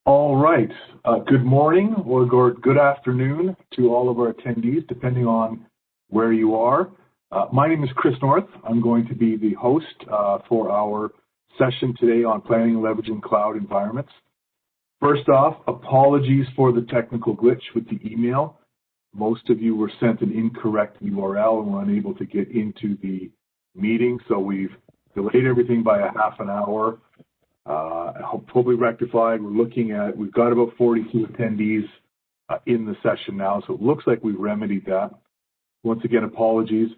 All right. Good morning or good afternoon to all of our attendees, depending on where you are. My name is Chris North. I'm going to be the host for our session today on planning and leveraging cloud environments. First off, apologies for the technical glitch with the email. Most of you were sent an incorrect URL and were unable to get into the meeting, so we've delayed everything by a half an hour. Hopefully rectified. We've got about 42 attendees in the session now, so it looks like we've remedied that. Once again, apologies.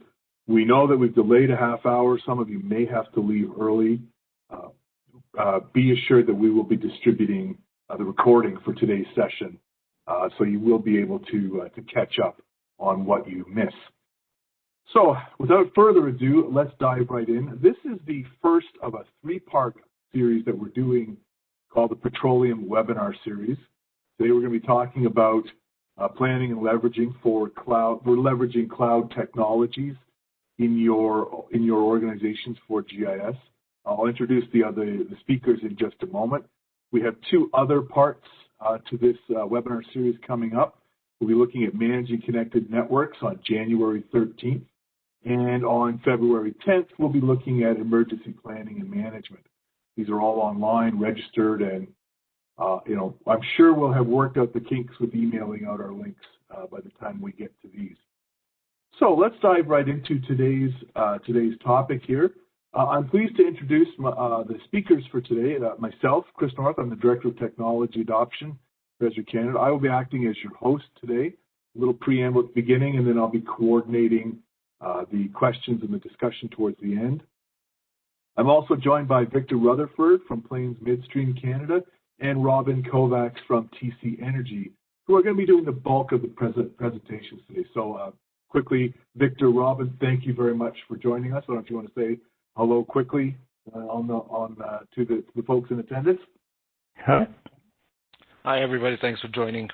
We know that we've delayed a half hour. Some of you may have to leave early. Be assured that we will be distributing the recording for today's session, so you will be able to catch up on what you miss. So without further ado, let's dive right in. This is the first of a three-part series that we're doing called the Petroleum webinar series. Today we're going to be talking about planning and leveraging for cloud. We're leveraging cloud technologies in your organizations for GIS. I'll introduce the speakers in just a moment. We have two other parts to this webinar series coming up. We'll be looking at managing connected networks on January 13th, and on February 10th we'll be looking at emergency planning and management. These are all online, registered, and I'm sure we'll have worked out the kinks with emailing out our links by the time we get to these. So let's dive right into today's topic here. I'm pleased to introduce the speakers for today. Myself, Chris North, I'm the Director of Technology Adoption for Esri Canada. I will be acting as your host today. A little preamble at the beginning, and then I'll be coordinating the questions and the discussion towards the end. I'm also joined by Victor Rutherford from Plains Midstream Canada and Robin Kovacs from TC Energy, who are going to be doing the bulk of the presentations today. So quickly, Victor, Robin, thank you very much for joining us. I don't know if you want to say hello quickly to the folks in attendance. Hi. Hi, everybody. Thanks for joining.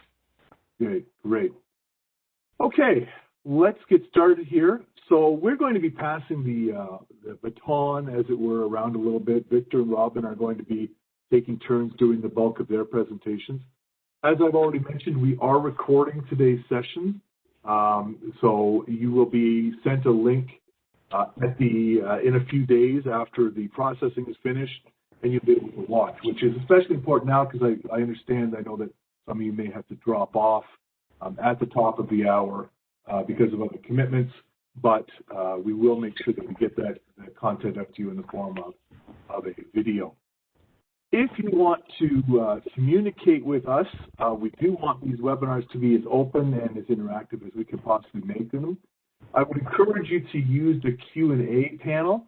Great. Okay, let's get started here. So we're going to be passing the baton, as it were, around a little bit. Victor and Robin are going to be taking turns doing the bulk of their presentations. As I've already mentioned, we are recording today's session, so you will be sent a link in a few days after the processing is finished, and you'll be able to watch, which is especially important now because I know that some of you may have to drop off at the top of the hour because of other commitments. But we will make sure that we get that content up to you in the form of a video. If you want to communicate with us, we do want these webinars to be as open and as interactive as we can possibly make them. I would encourage you to use the Q&A panel.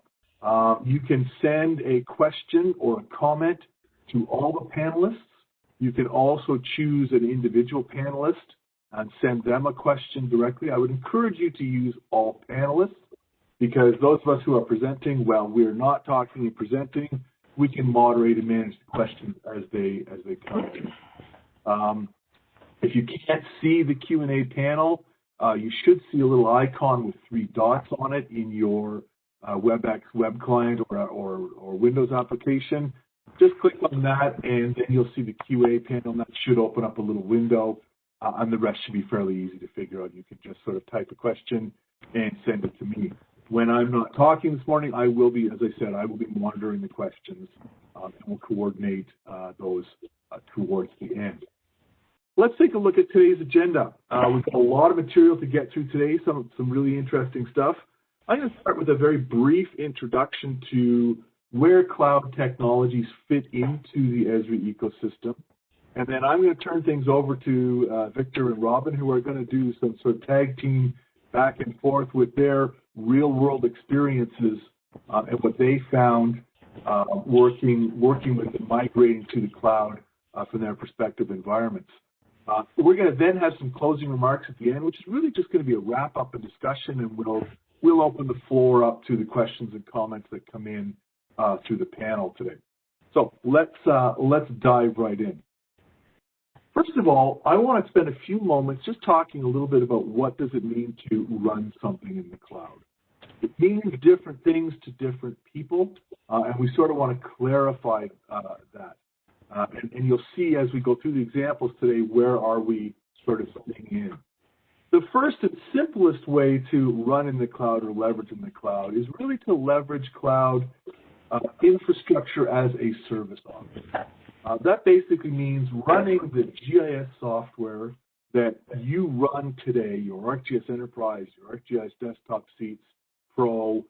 You can send a question or a comment to all the panelists. You can also choose an individual panelist and send them a question directly. I would encourage you to use all panelists because those of us who are presenting, while we're not talking and presenting, we can moderate and manage the questions as they come in. If you can't see the Q&A panel, you should see a little icon with 3 dots on it in your WebEx web client or Windows application. Just click on that, and then you'll see the QA panel. That should open up a little window. And the rest should be fairly easy to figure out. You can just sort of type a question and send it to me. When I'm not talking this morning, I will be, as I said, I will be monitoring the questions, and we'll coordinate those towards the end. Let's take a look at today's agenda. We've got a lot of material to get through today, some really interesting stuff. I'm going to start with a very brief introduction to where cloud technologies fit into the Esri ecosystem. And then I'm going to turn things over to Victor and Robin, who are going to do some sort of tag team back and forth with their real-world experiences and what they found working with and migrating to the cloud from their respective environments. We're going to then have some closing remarks at the end, which is really just going to be a wrap-up and discussion, and we'll open the floor up to the questions and comments that come in through the panel today. So let's dive right in. First of all, I want to spend a few moments just talking a little bit about what does it mean to run something in the cloud. It means different things to different people, and we sort of want to clarify that. And you'll see as we go through the examples today, where are we sort of fitting in. The first and simplest way to run in the cloud or leverage in the cloud is really to leverage cloud infrastructure as a service offering. That basically means running the GIS software that you run today, your ArcGIS Enterprise, your ArcGIS Desktop Seats Pro,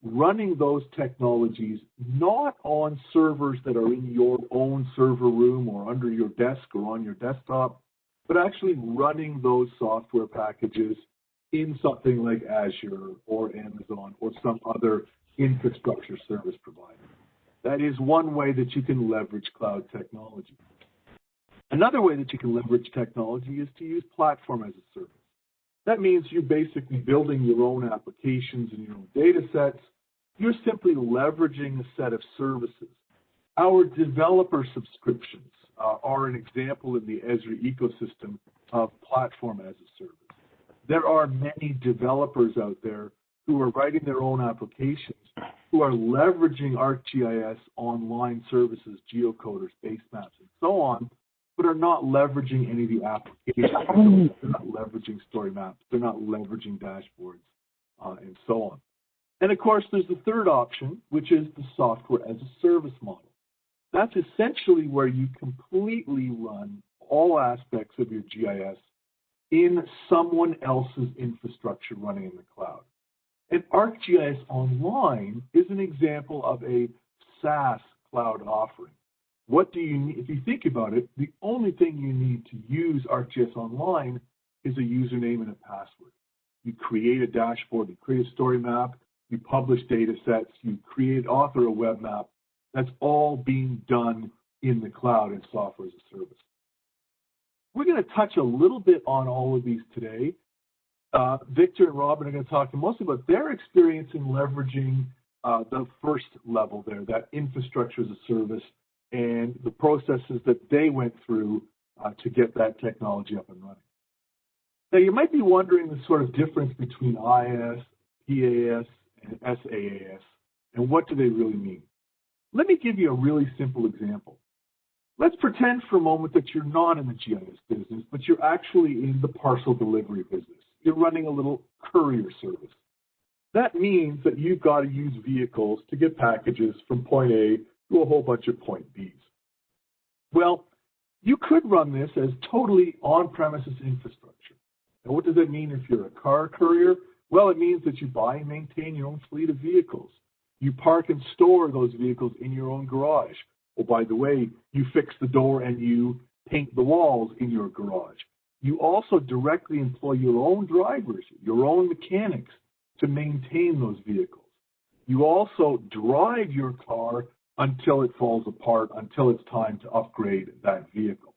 running those technologies not on servers that are in your own server room or under your desk or on your desktop, but actually running those software packages in something like Azure or Amazon or some other infrastructure service provider. That is one way that you can leverage cloud technology. Another way that you can leverage technology is to use platform as a service. That means you're basically building your own applications and your own data sets. You're simply leveraging a set of services. Our developer subscriptions are an example in the Esri ecosystem of platform as a service. There are many developers out there who are writing their own applications, who are leveraging ArcGIS online services, geocoders, base maps, and so on, but are not leveraging any of the applications. They're not leveraging story maps. They're not leveraging dashboards, and so on. And, of course, there's the third option, which is the software as a service model. That's essentially where you completely run all aspects of your GIS in someone else's infrastructure running in the cloud. And ArcGIS Online is an example of a SaaS cloud offering. What do you need? If you think about it, the only thing you need to use ArcGIS Online is a username and a password. You create a dashboard, you create a story map, you publish data sets, you author a web map. That's all being done in the cloud and software as a service. We're going to touch a little bit on all of these today. Victor and Robin are going to talk mostly about their experience in leveraging the first level there, that infrastructure as a service, and the processes that they went through to get that technology up and running. Now, you might be wondering the sort of difference between IaaS, PaaS, and SaaS, and what do they really mean? Let me give you a really simple example. Let's pretend for a moment that you're not in the GIS business, but you're actually in the parcel delivery business. You're running a little courier service. That means that you've got to use vehicles to get packages from point A to a whole bunch of point Bs. Well, you could run this as totally on-premises infrastructure. And what does that mean if you're a car courier? Well, it means that you buy and maintain your own fleet of vehicles. You park and store those vehicles in your own garage. Oh, by the way, you fix the door and you paint the walls in your garage. You also directly employ your own drivers, your own mechanics to maintain those vehicles. You also drive your car until it falls apart, until it's time to upgrade that vehicle.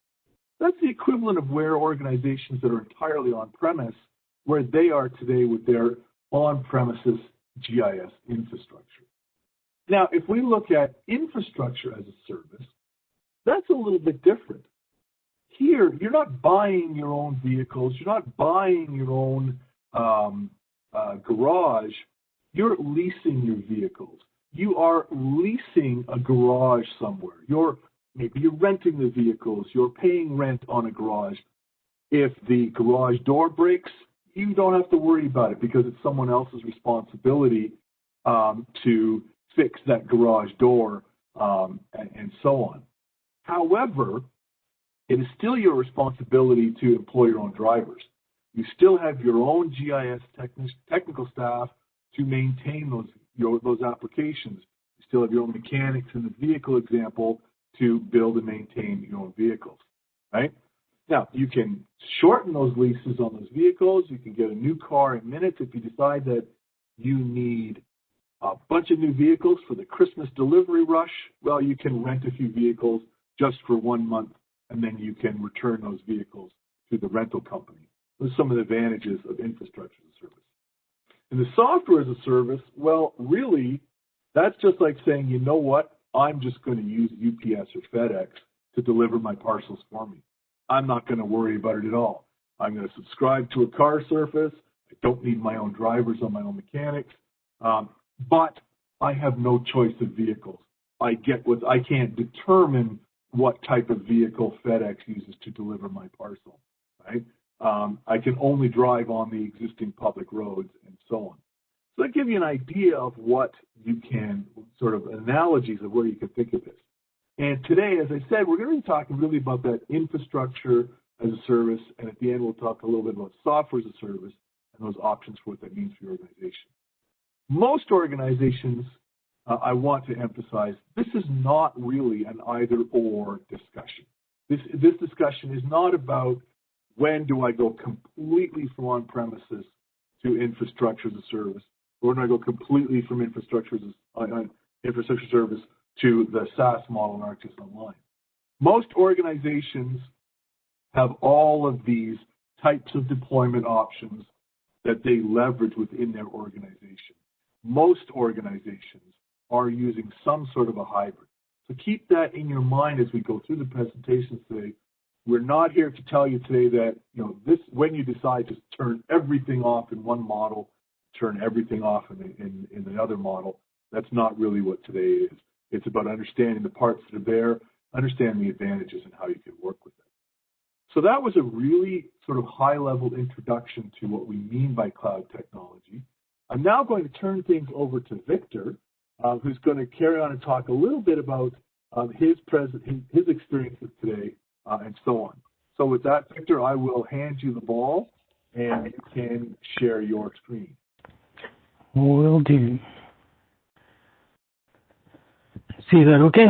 That's the equivalent of where organizations that are entirely on-premise, where they are today with their on-premises GIS infrastructure. Now, if we look at infrastructure as a service, that's a little bit different. Here, you're not buying your own vehicles, you're not buying your own garage, you're leasing your vehicles. You are leasing a garage somewhere. Maybe you're renting the vehicles, you're paying rent on a garage. If the garage door breaks, you don't have to worry about it because it's someone else's responsibility to fix that garage door and so on. However, it is still your responsibility to employ your own drivers. You still have your own GIS technical staff to maintain those applications. You still have your own mechanics in the vehicle example to build and maintain your own vehicles, right? Now, you can shorten those leases on those vehicles. You can get a new car in minutes if you decide that you need a bunch of new vehicles for the Christmas delivery rush. Well, you can rent a few vehicles just for 1 month, and then you can return those vehicles to the rental company. Those are some of the advantages of infrastructure as a service. And the software as a service, well, really, that's just like saying, you know what, I'm just going to use UPS or FedEx to deliver my parcels for me. I'm not going to worry about it at all. I'm going to subscribe to a car service. I don't need my own drivers or my own mechanics. But I have no choice of vehicles. I can't determine what type of vehicle FedEx uses to deliver my parcel, right? I can only drive on the existing public roads and so on. So that gives you an idea of what you can, sort of analogies of where you can think of this. And today, as I said, we're going to be talking really about that infrastructure as a service, and at the end we'll talk a little bit about software as a service and those options for what that means for your organization. Most organizations, I want to emphasize, this is not really an either-or discussion. This discussion is not about when do I go completely from on-premises to infrastructure as a service, or when I go completely from infrastructure service to the SaaS model in ArcGIS Online. Most organizations have all of these types of deployment options that they leverage within their organization. Most organizations are using some sort of a hybrid. So keep that in your mind as we go through the presentations today. We're not here to tell you today that, when you decide to turn everything off in one model, turn everything off in the other model, that's not really what today is. It's about understanding the parts that are there, understanding the advantages and how you can work with it. So that was a really sort of high-level introduction to what we mean by cloud technology. I'm now going to turn things over to Victor, who's going to carry on and talk a little bit about his experiences today and so on. So with that, Victor, I will hand you the ball, and you can share your screen. Will do. See that okay?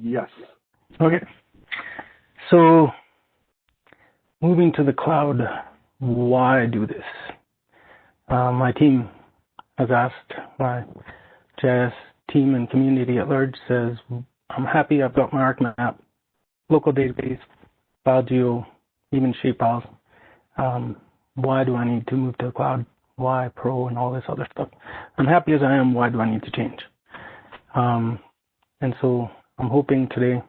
Yes. Okay. So, moving to the cloud, why do this? My team has asked, my JS team and community at large says, I'm happy I've got my ArcMap, local database, file geo, even shapefiles. Why do I need to move to the cloud? Why Pro and all this other stuff? I'm happy as I am. Why do I need to change? And so I'm hoping today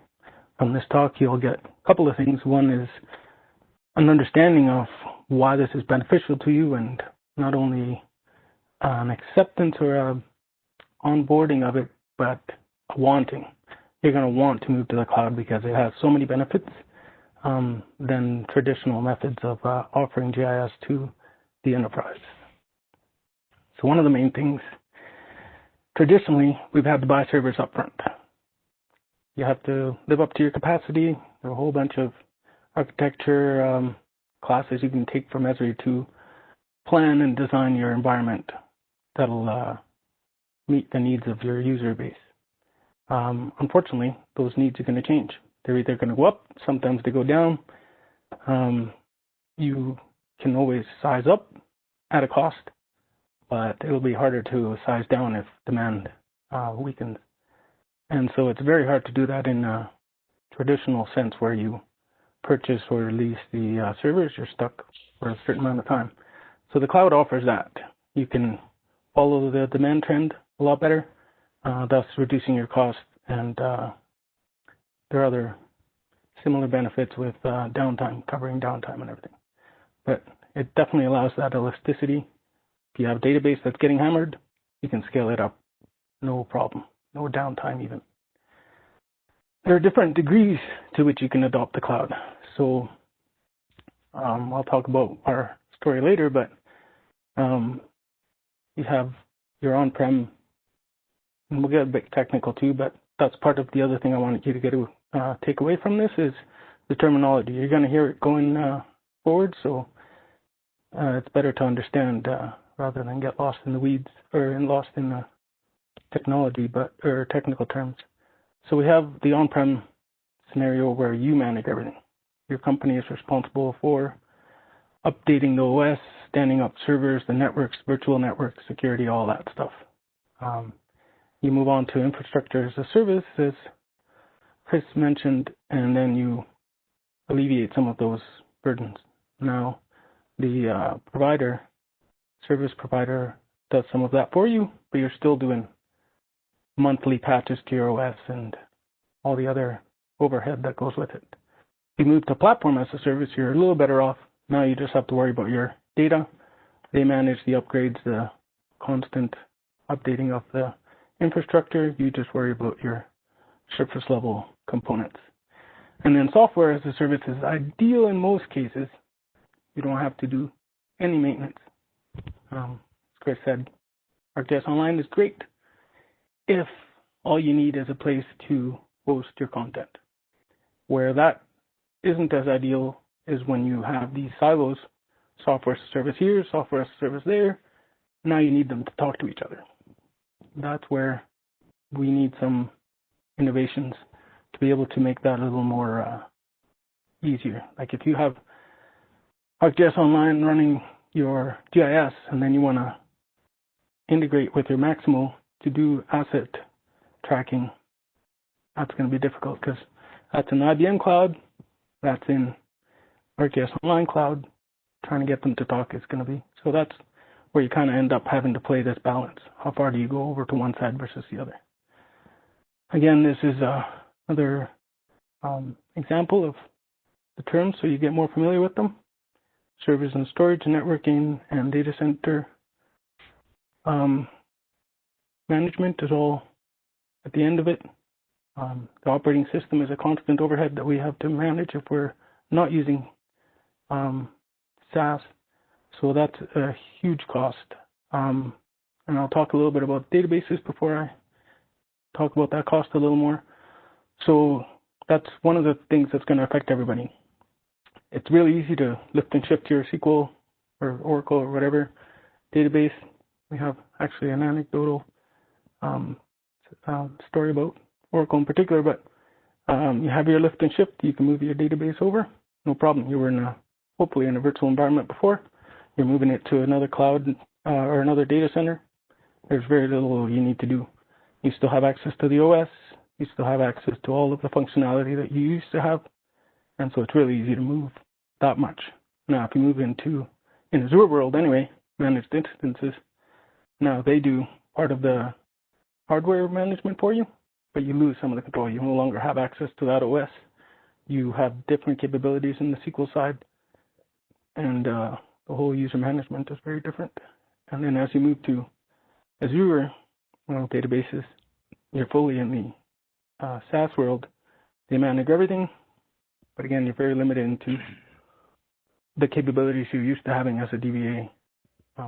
from this talk you'll get a couple of things. One is an understanding of why this is beneficial to you, and not only an acceptance or a onboarding of it, but a wanting. You're going to want to move to the cloud because it has so many benefits than traditional methods of offering GIS to the enterprise. So one of the main things, traditionally, we've had to buy servers up front. You have to live up to your capacity. There are a whole bunch of architecture classes you can take from Esri to plan and design your environment that'll meet the needs of your user base. Unfortunately, those needs are going to change. They're either going to go up, sometimes they go down. You can always size up at a cost, but it'll be harder to size down if demand weakens. And so it's very hard to do that in a traditional sense where you purchase or lease the servers. You're stuck for a certain amount of time. So the cloud offers that. You can follow the demand trend a lot better, thus reducing your cost. And there are other similar benefits with downtime, covering downtime and everything. But it definitely allows that elasticity. If you have a database that's getting hammered, you can scale it up. No problem. No downtime even. There are different degrees to which you can adopt the cloud. So I'll talk about our story later, but you have your on-prem, and we'll get a bit technical too, but that's part of the other thing I wanted you to get to take away from this is the terminology. You're going to hear it going forward, so it's better to understand rather than get lost in the weeds or lost in the technology, or technical terms. So we have the on-prem scenario where you manage everything. Your company is responsible for updating the OS, standing up servers, the networks, virtual networks, security, all that stuff. You move on to infrastructure as a service, as Chris mentioned, and then you alleviate some of those burdens. Now, the service provider does some of that for you, but you're still doing monthly patches to your OS and all the other overhead that goes with it. If you move to platform as a service, you're a little better off. Now you just have to worry about your data. They manage the upgrades, the constant updating of the infrastructure. You just worry about your surface level components. And then software as a service is ideal in most cases. You don't have to do any maintenance. As Chris said, ArcGIS Online is great if all you need is a place to host your content. Where that isn't as ideal is when you have these silos, software as a service here, software as a service there. Now you need them to talk to each other. That's where we need some innovations to be able to make that a little more easier. Like if you have ArcGIS Online running your GIS and then you want to integrate with your Maximo to do asset tracking, that's going to be difficult because that's in IBM Cloud, that's in ArcGIS Online Cloud. Trying to get them to talk is going to be. So that's where you kind of end up having to play this balance. How far do you go over to one side versus the other? Again, this is another example of the terms so you get more familiar with them. Servers and storage, networking, and data center management is all at the end of it. The operating system is a constant overhead that we have to manage if we're not using SaaS. So that's a huge cost. And I'll talk a little bit about databases before I talk about that cost a little more. So that's one of the things that's going to affect everybody. It's really easy to lift and shift your SQL or Oracle or whatever database. We have actually an anecdotal story about Oracle in particular, but you have your lift and shift. You can move your database over. No problem. You were hopefully in a virtual environment before. You're moving it to another cloud or another data center. There's very little you need to do. You still have access to the OS. You still have access to all of the functionality that you used to have. And so it's really easy to move that much. Now, if you move in Azure world anyway, managed instances, now they do part of the hardware management for you, but you lose some of the control. You no longer have access to that OS. You have different capabilities in the SQL side, and the whole user management is very different. And then as you move to Azure databases, you're fully in the SaaS world. They manage everything, but again, you're very limited into the capabilities you're used to having as a DBA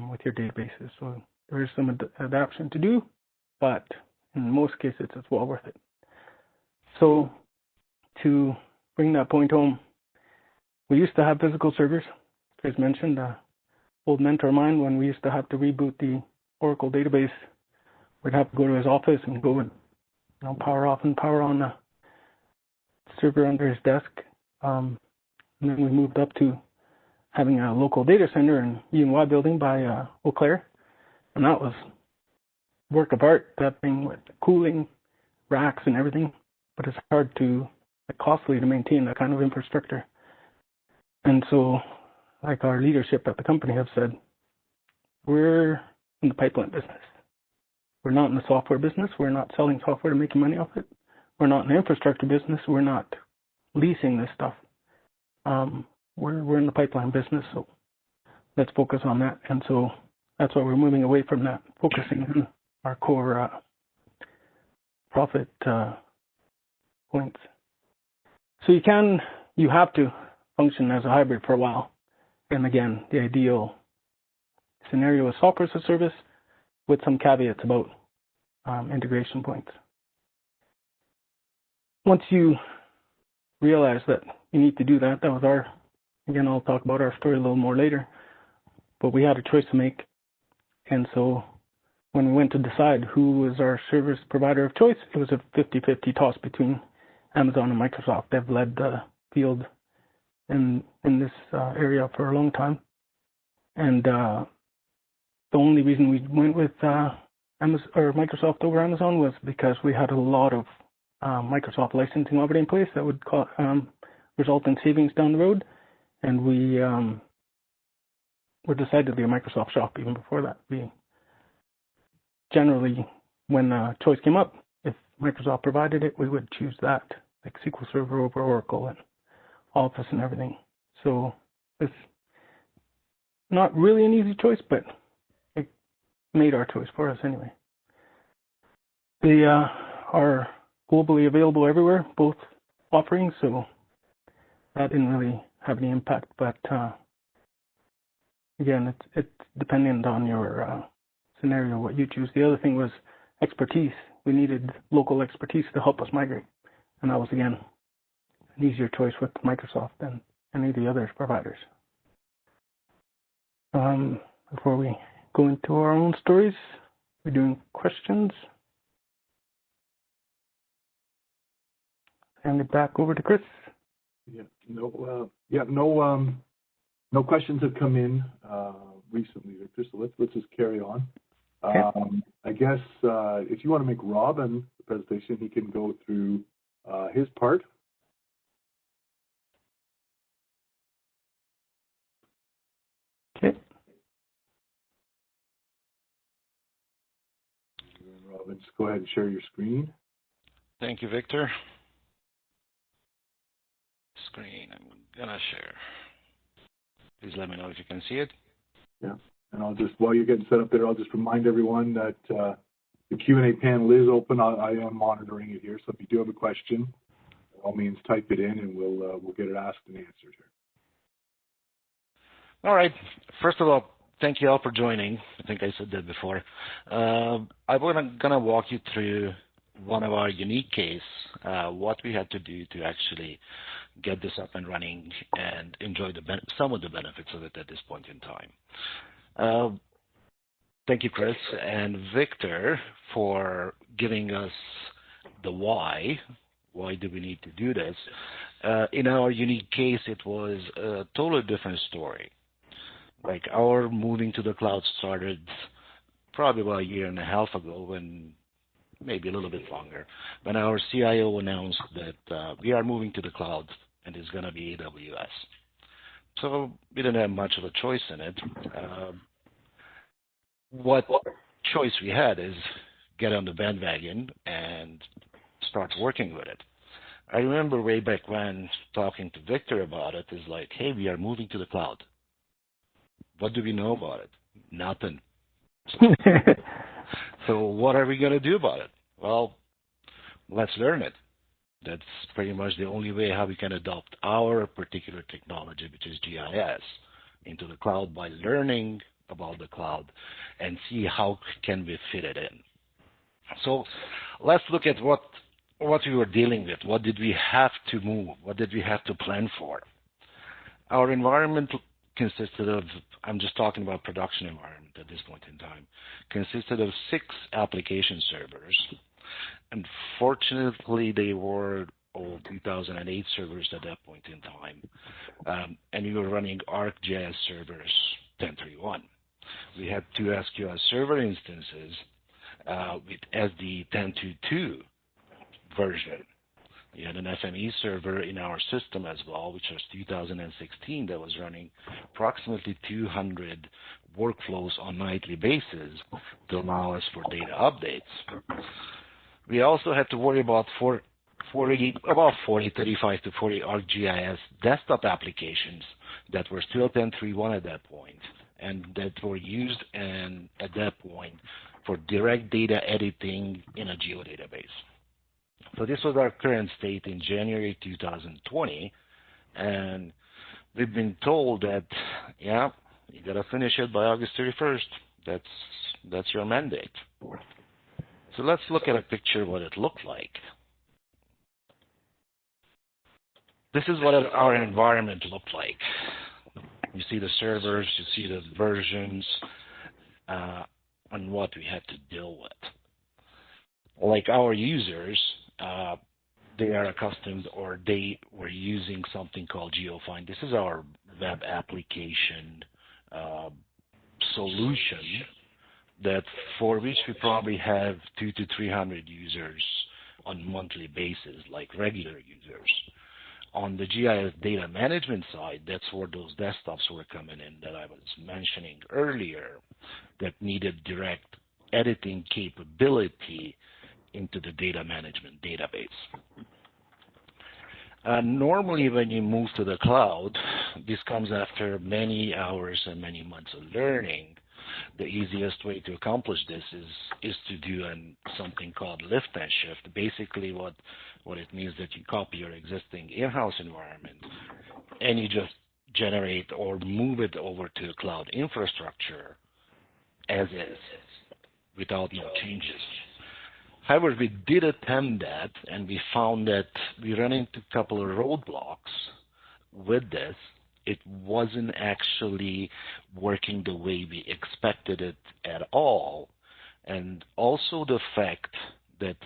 with your databases. So there is some adaptation to do, but in most cases, it's well worth it. So to bring that point home, we used to have physical servers. Chris mentioned old mentor of mine, when we used to have to reboot the Oracle database, we'd have to go to his office and go and power off and power on the server under his desk. And then we moved up to having a local data center in E&Y building by Eau Claire. And that was work of art, that thing with cooling, racks and everything. But it's hard to, costly to maintain that kind of infrastructure. And so, like our leadership at the company have said, we're in the pipeline business. We're not in the software business. We're not selling software to make money off it. We're not in the infrastructure business. We're not leasing this stuff. We're in the pipeline business, so let's focus on that. And so that's why we're moving away from that, focusing on our core profit points. So you have to function as a hybrid for a while. And again, the ideal scenario is software as a service with some caveats about integration points. Once you realize that you need to do that, that was again, I'll talk about our story a little more later, but we had a choice to make. And so when we went to decide who was our service provider of choice, it was a 50-50 toss between Amazon and Microsoft. They've led the field in this area for a long time. And the only reason we went with Microsoft over Amazon was because we had a lot of Microsoft licensing already in place that would result in savings down the road. And we were decidedly a Microsoft shop even before that. We generally, when a choice came up, if Microsoft provided it, we would choose that, like SQL Server over Oracle and Office and everything. So it's not really an easy choice, but it made our choice for us anyway. Our globally available everywhere, both offerings, so that didn't really have any impact. But again, it's dependent on your scenario, what you choose. The other thing was expertise. We needed local expertise to help us migrate, and that was, again, an easier choice with Microsoft than any of the other providers. Before we go into our own stories, we're doing questions. Hand it back over to Chris. No questions have come in recently, Victor. So let's just carry on. Okay. I guess if you want to make Robin the presentation, he can go through his part. Okay. Robin, just go ahead and share your screen. Thank you, Victor. Screen, I'm gonna share. Please let me know if you can see it. Yeah, and I'll just, while you're getting set up there, I'll just remind everyone that the Q&A panel is open. I am monitoring it here, so if you do have a question, by all means type it in and we'll get it asked and answered here. All right. First of all, thank you all for joining. I think I said that before. I'm gonna walk you through one of our unique case, what we had to do to actually get this up and running and enjoy some of the benefits of it at this point in time. Thank you, Chris and Victor, for giving us the why. Why do we need to do this? In our unique case, it was a totally different story. Like, our moving to the cloud started probably about a year and a half ago, when maybe a little bit longer, when our CIO announced that we are moving to the cloud and it's going to be AWS. So we didn't have much of a choice in it. What choice we had is get on the bandwagon and start working with it. I remember way back when talking to Victor about it, is like, hey, we are moving to the cloud. What do we know about it? Nothing. So what are we going to do about it? Well, let's learn it. That's pretty much the only way how we can adopt our particular technology, which is GIS, into the cloud, by learning about the cloud and see how can we fit it in. So let's look at what we were dealing with. What did we have to move? What did we have to plan for? Our environment consisted of, I'm just talking about production environment at this point in time, consisted of 6 application servers. Unfortunately, they were old 2008 servers at that point in time, and we were running ArcGIS servers 10.3.1. We had 2 SQL server instances with SD 10.2.2 version. We had an FME server in our system as well, which was 2016, that was running approximately 200 workflows on nightly basis to allow us for data updates. We also had to worry about 35 to 40 ArcGIS desktop applications that were still 10.3.1 at that point, and that were used at that point for direct data editing in a geodatabase. So this was our current state in January 2020, and we've been told that, yeah, you got to finish it by August 31st. That's your mandate. So let's look at a picture of what it looked like. This is what our environment looked like. You see the servers, you see the versions, and what we had to deal with. Like our users, they are accustomed, or they were using something called GeoFind. This is our web application solution that for which we probably have 200 to 300 users on a monthly basis, like regular users. On the GIS data management side, that's where those desktops were coming in that I was mentioning earlier, that needed direct editing capability into the data management database. Normally, when you move to the cloud, this comes after many hours and many months of learning. the easiest way to accomplish this is to do something called lift and shift. Basically, what it means that you copy your existing in-house environment and you just generate or move it over to the cloud infrastructure as is, without no changes. However, we did attempt that, and we found that we ran into a couple of roadblocks with this. It wasn't actually working the way we expected it at all, and also the fact that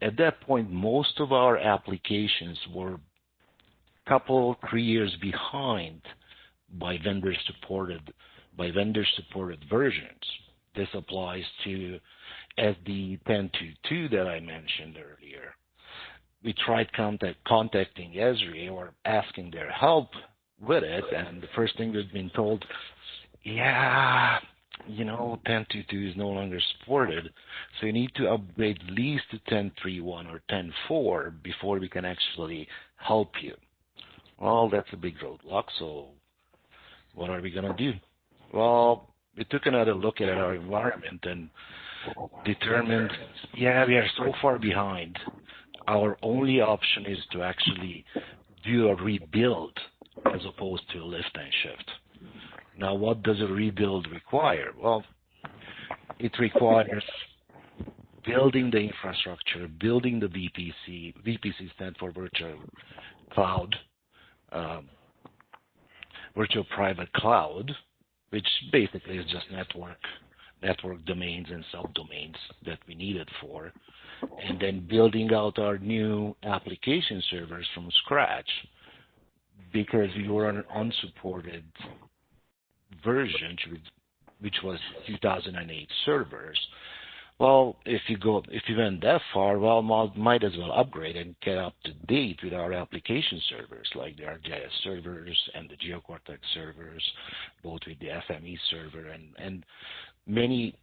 at that point, most of our applications were a couple, 3 years behind by vendor-supported versions. This applies to SD 10.2.2 that I mentioned earlier. We tried contacting Esri or asking their help with it, and the first thing we've been told, 10.2.2 is no longer supported, so you need to upgrade at least to 10.3.1 or 10.4 before we can actually help you. Well, that's a big roadblock, so what are we going to do? Well, we took another look at our environment and determined, we are so far behind. Our only option is to actually do a rebuild as opposed to a lift and shift. Now, what does a rebuild require? Well, it requires building the infrastructure, building the VPC. VPC stands for Virtual Cloud, Virtual Private Cloud, which basically is just network domains and subdomains that we need it for, and then building out our new application servers from scratch, because we were on an unsupported version, which was 2008 servers. Well, if you went that far, well, might as well upgrade and get up to date with our application servers, like the ArcGIS servers and the GeoCortex servers, both with the FME server and many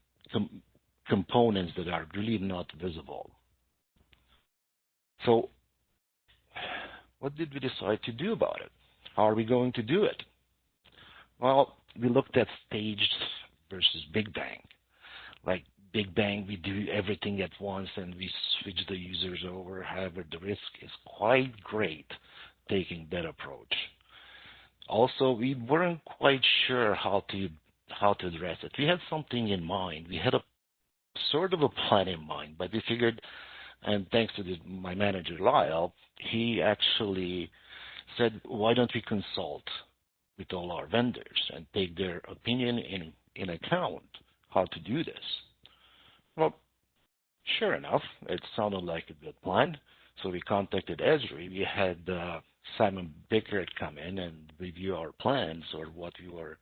components that are really not visible. So what did we decide to do about it? How are we going to do it? Well, we looked at staged versus Big Bang. Like Big Bang, we do everything at once and we switch the users over. However, the risk is quite great taking that approach. Also, we weren't quite sure how to address it. We had something in mind. We had a sort of a plan in mind, but we figured, and thanks to my manager, Lyle, he actually said, why don't we consult with all our vendors and take their opinion in account how to do this? Well, sure enough, it sounded like a good plan. So we contacted Esri. We had Simon Bickert come in and review our plans or what we were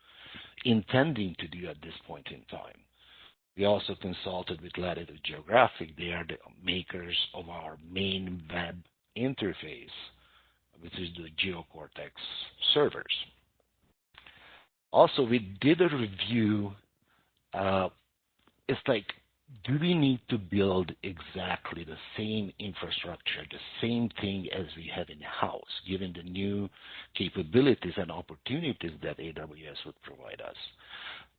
intending to do at this point in time. We also consulted with Latitude Geographic. They are the makers of our main web interface, which is the GeoCortex servers. Also, we did a review. It's like, do we need to build exactly the same infrastructure, the same thing as we have in-house, given the new capabilities and opportunities that AWS would provide us?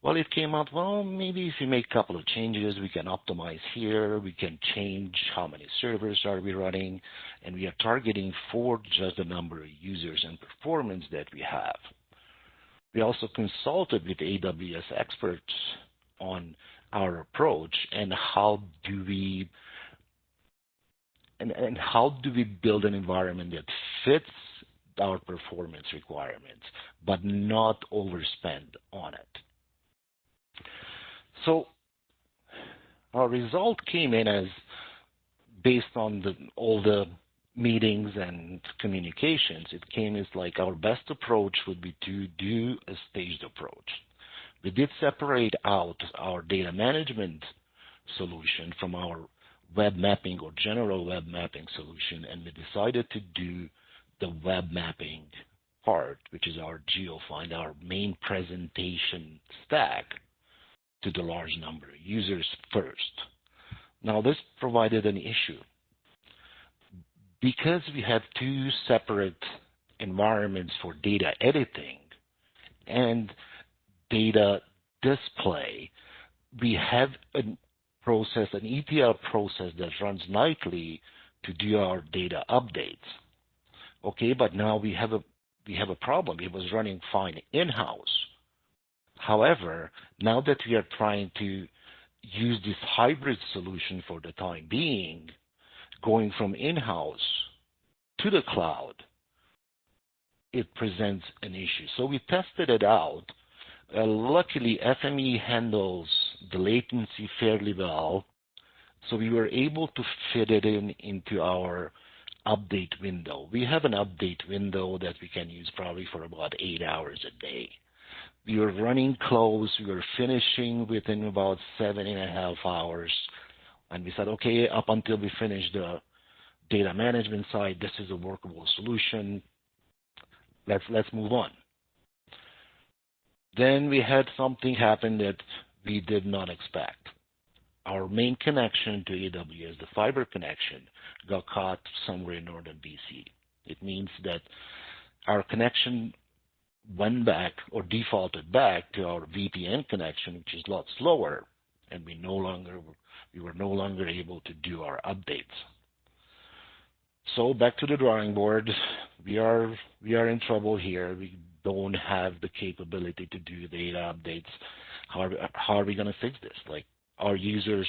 Well, it came out, well, maybe if we make a couple of changes, we can optimize here, we can change how many servers are we running, and we are targeting for just the number of users and performance that we have. We also consulted with AWS experts on our approach and how do we build an environment that fits our performance requirements but not overspend on it. So our result came in as, based on all the meetings and communications, it came as like our best approach would be to do a staged approach. We did separate out our data management solution from our web mapping or general web mapping solution, and we decided to do the web mapping part, which is our GeoFind, our main presentation stack, to the large number of users first. Now, this provided an issue. Because we have two separate environments for data editing and data display, we have an ETL process that runs nightly to do our data updates. Okay, but now we have a problem. It was running fine in-house. However, now that we are trying to use this hybrid solution for the time being, going from in-house to the cloud, it presents an issue. So we tested it out. Luckily, FME handles the latency fairly well, so we were able to fit it into our update window. We have an update window that we can use probably for about 8 hours a day. We were running close. We were finishing within about 7.5 hours. And we said, okay, up until we finish the data management side, this is a workable solution. Let's move on. Then we had something happen that we did not expect. Our main connection to AWS, the fiber connection, got caught somewhere in northern BC. It means that our connection went back or defaulted back to our VPN connection, which is a lot slower, and we were no longer able to do our updates. So back to the drawing board. We are in trouble here. We don't have the capability to do data updates. How are we going to fix this? Like, our users,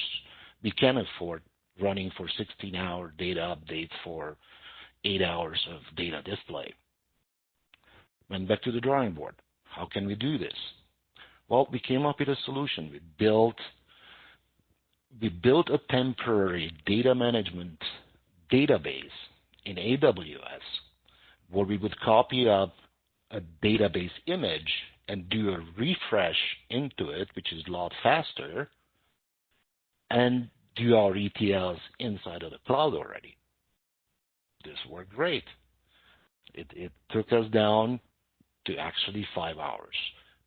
we can't afford running for 16-hour data updates for 8 hours of data display. Went back to the drawing board. How can we do this? Well, we came up with a solution. We built a temporary data management database in AWS where we would copy up a database image and do a refresh into it, which is a lot faster, and do our ETLs inside of the cloud already. This worked great. It took us down to actually 5 hours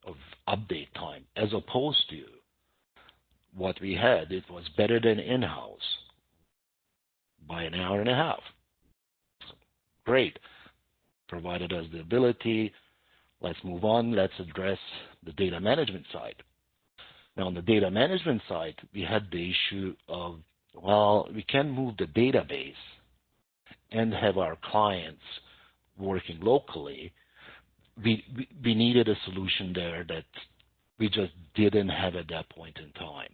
of update time, as opposed to what we had. It was better than in-house by an hour and a half. So, great. Provided us the ability. Let's move on. Let's address the data management side. Now, on the data management side, we had the issue of, well, we can move the database and have our clients working locally. We needed a solution there that we just didn't have at that point in time.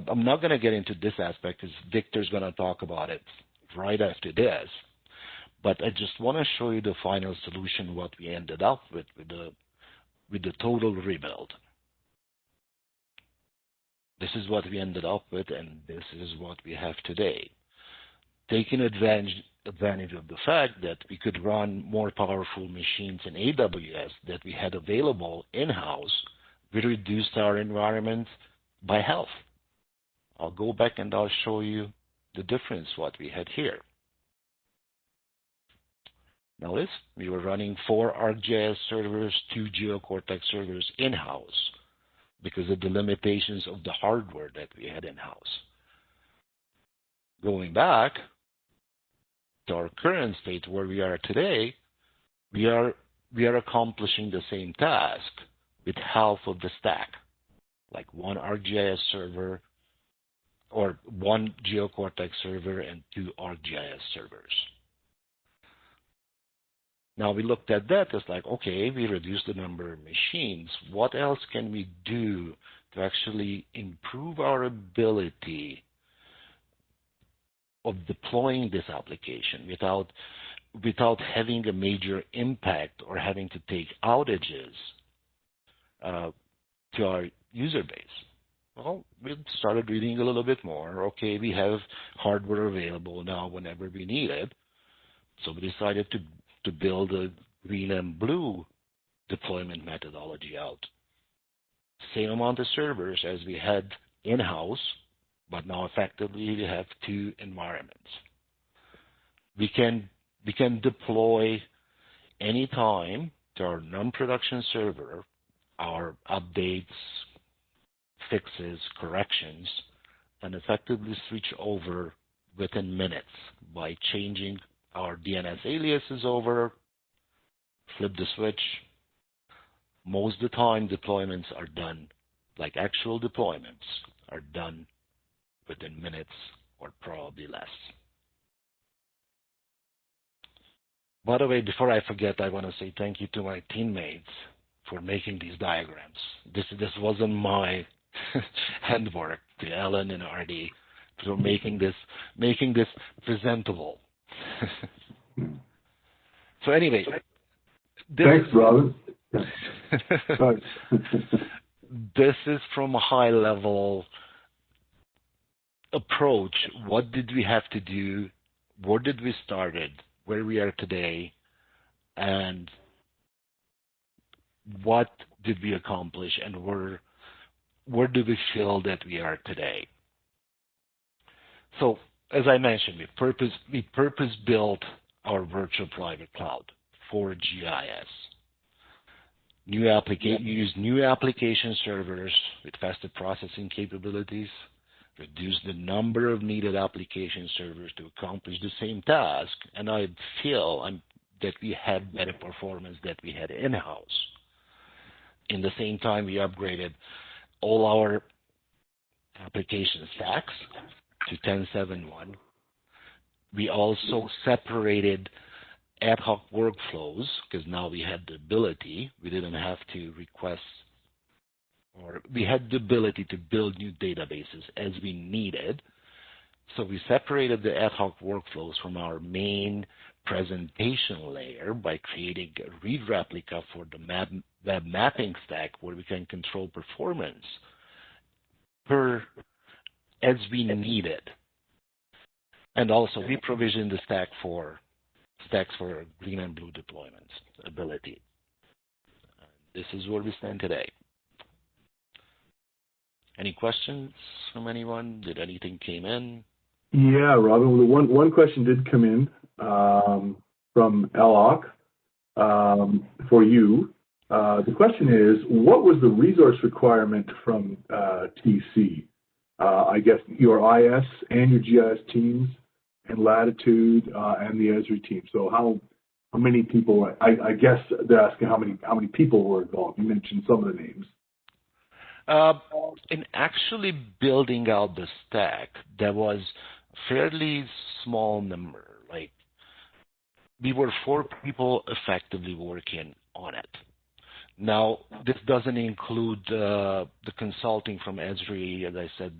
I'm not going to get into this aspect because Victor's going to talk about it right after this. But I just want to show you the final solution, what we ended up with the total rebuild. This is what we ended up with, and this is what we have today. Taking advantage of the fact that we could run more powerful machines in AWS that we had available in-house, we reduced our environment by half. I'll go back and I'll show you the difference what we had here. Now this, we were running 4 ArcGIS servers, 2 GeoCortex servers in-house because of the limitations of the hardware that we had in-house. Going back to our current state where we are today, we are accomplishing the same task with half of the stack, like 1 ArcGIS server or 1 GeoCortex server and 2 ArcGIS servers. Now we looked at that, it's like, okay, we reduced the number of machines. What else can we do to actually improve our ability of deploying this application without having a major impact or having to take outages to our user base? Well, we started reading a little bit more. Okay, we have hardware available now whenever we need it. So we decided to build a green and blue deployment methodology out. Same amount of servers as we had in-house, but now effectively we have 2 environments. We can deploy anytime to our non-production server our updates, fixes, corrections, and effectively switch over within minutes by changing our DNS aliases over, flip the switch, most of the time deployments are done, like actual deployments are done within minutes or probably less. By the way, before I forget, I want to say thank you to my teammates for making these diagrams. This wasn't my handwork, to Ellen and RD, for making this presentable. So anyway, thanks, Robin. This is from a high-level approach. What did we have to do? Where did we started? Where we are today? And what did we accomplish? And where do we feel that we are today? So, as I mentioned, we purpose-built our virtual private cloud for GIS. Use new application servers with faster processing capabilities, reduce the number of needed application servers to accomplish the same task, and I feel that we had better performance that we had in-house. In the same time, we upgraded all our application stacks to 10.7.1. We also separated ad hoc workflows because now we had the ability, we didn't have to request, or we had the ability to build new databases as we needed. So we separated the ad hoc workflows from our main presentation layer by creating a read replica for the web mapping stack where we can control performance as we need it. And also we provisioned the stacks for green and blue deployments ability. This is where we stand today. Any questions from anyone? Did anything came in? Yeah, Robin, one question did come in from Alok for you. The question is, what was the resource requirement from TC? I guess your IS and your GIS teams and Latitude and the Esri team. So how many people? I guess they're asking how many people were involved. You mentioned some of the names. In actually building out the stack, there was a fairly small number. Like we were 4 people effectively working on it. Now, this doesn't include the consulting from Esri. As I said,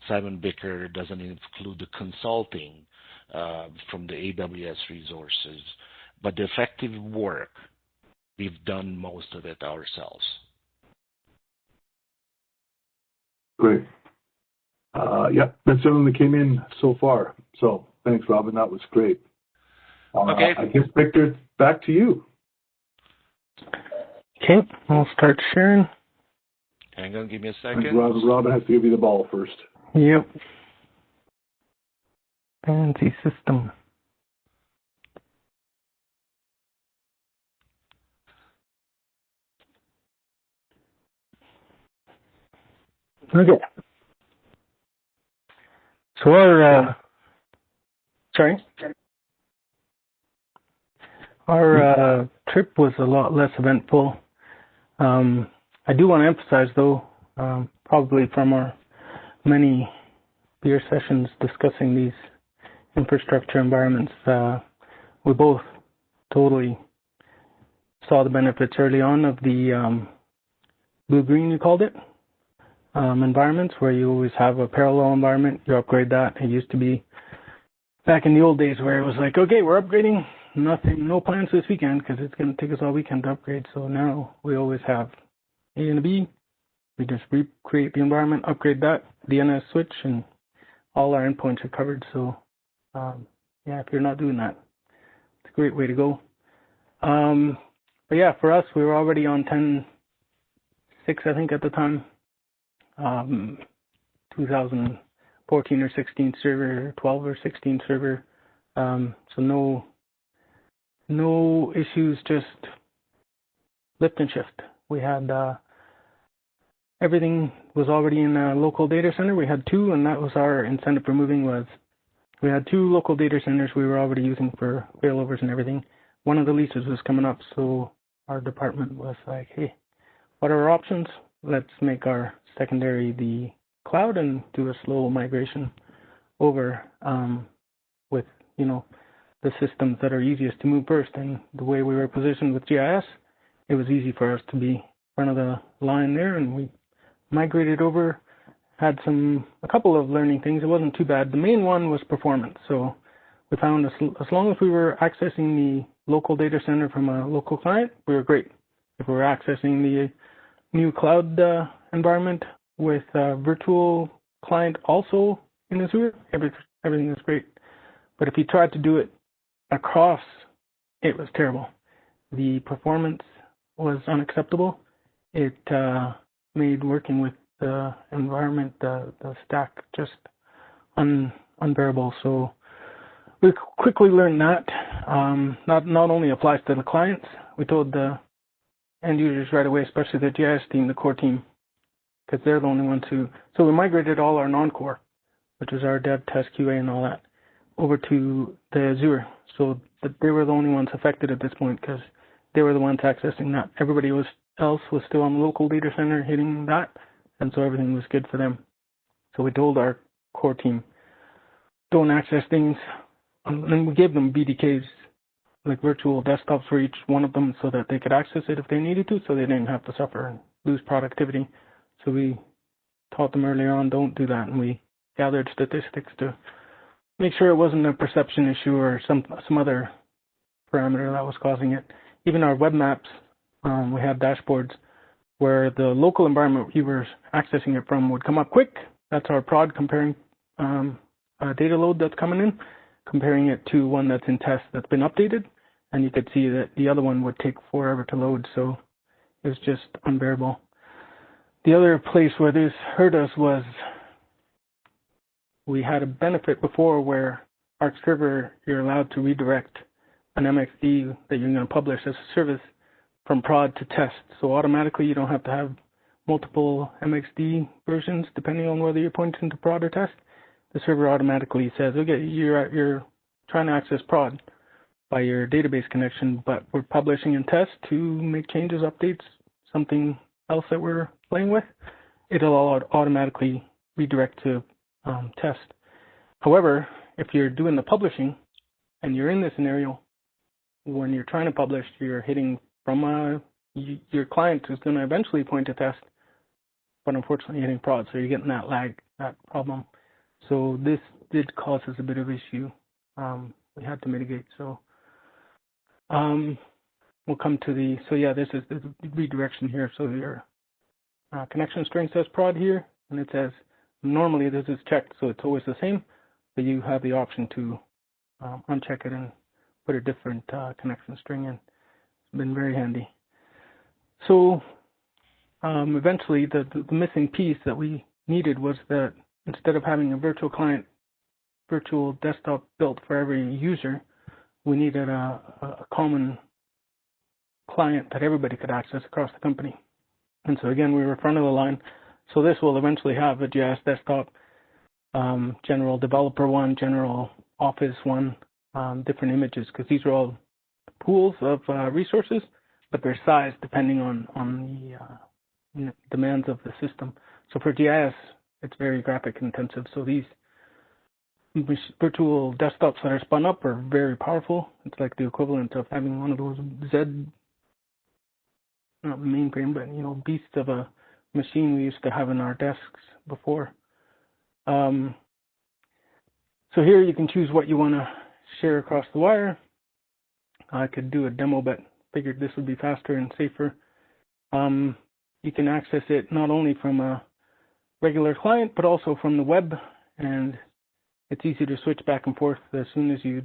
Simon Bicker doesn't include the consulting from the AWS resources. But the effective work, we've done most of it ourselves. Great. Yeah, that's everything that came in so far. So thanks, Robin. That was great. Okay. I guess, Victor, back to you. Okay, I'll start sharing. Hang on, give me a second. Robin has to give you the ball first. Yep. Fancy system. Okay. So our trip was a lot less eventful. I do want to emphasize, though, probably from our many beer sessions discussing these infrastructure environments, we both totally saw the benefits early on of the blue-green, you called it, environments where you always have a parallel environment. You upgrade that. It used to be back in the old days where it was like, okay, we're upgrading. No plans this weekend because it's going to take us all weekend to upgrade. So now we always have A and a B. We just recreate the environment, upgrade that, DNS switch, and all our endpoints are covered. So, yeah, if you're not doing that, it's a great way to go. But yeah, for us, we were already on 10.6, I think, at the time. 2014 or 16 server, 12 or 16 server. So no issues, just lift and shift. We had everything was already in a local data center. We had 2, and that was our incentive for moving. Was we had 2 local data centers we were already using for failovers and everything. One of the leases was coming up, so our department was like, hey, what are our options? Let's make our secondary the cloud and do a slow migration over with, the systems that are easiest to move first. And the way we were positioned with GIS, it was easy for us to be front of the line there, and we migrated over, had a couple of learning things. It wasn't too bad. The main one was performance. So we found as long as we were accessing the local data center from a local client, we were great. If we were accessing the new cloud environment with a virtual client also in Azure, everything was great. But if you tried to do it across, it was terrible. The performance was unacceptable. It made working with the environment, the stack, just unbearable. So we quickly learned that. Not only applies to the clients, we told the end users right away, especially the GIS team, the core team, because they're the only ones who. So we migrated all our non-core, which was our dev, test, QA, and all that, over to the Azure. So they were the only ones affected at this point because they were the ones accessing that. Everybody else was still on the local data center hitting that, and so everything was good for them. So we told our core team, don't access things, and we gave them BDKs, like virtual desktops for each one of them so that they could access it if they needed to, so they didn't have to suffer and lose productivity. So we taught them earlier on, don't do that, and we gathered statistics to make sure it wasn't a perception issue or some other parameter that was causing it. Even our web maps, we had dashboards where the local environment we were accessing it from would come up quick. That's our prod comparing data load that's coming in, comparing it to one that's in test that's been updated, and you could see that the other one would take forever to load, so it was just unbearable. The other place where this hurt us was we had a benefit before where Arc Server, you're allowed to redirect an MXD that you're going to publish as a service from prod to test. So automatically you don't have to have multiple MXD versions depending on whether you're pointing to prod or test. The server automatically says, okay, you're trying to access prod by your database connection, but we're publishing in test to make changes, updates, something else that we're playing with. It'll automatically redirect to test. However, if you're doing the publishing and you're in this scenario, when you're trying to publish, you're hitting from your client who's going to eventually point to test, but unfortunately hitting prod, so you're getting that lag, that problem. So this did cause us a bit of issue. We had to mitigate. So we'll come to this is the redirection here. So your connection string says prod here, and it says normally this is checked, so it's always the same, but you have the option to uncheck it and put a different connection string in. It's been very handy. So eventually the missing piece that we needed was that instead of having a virtual client, virtual desktop built for every user, we needed a common client that everybody could access across the company. And so again, we were front of the line. So this will eventually have a GIS desktop, general developer one, general office one, different images, because these are all pools of resources, but they're sized depending on the demands of the system. So for GIS, it's very graphic intensive. So these virtual desktops that are spun up are very powerful. It's like the equivalent of having one of those not mainframe, but beasts of a machine we used to have in our desks before. So here you can choose what you want to share across the wire. I could do a demo, but figured this would be faster and safer. You can access it not only from a regular client, but also from the web, and it's easy to switch back and forth as soon as you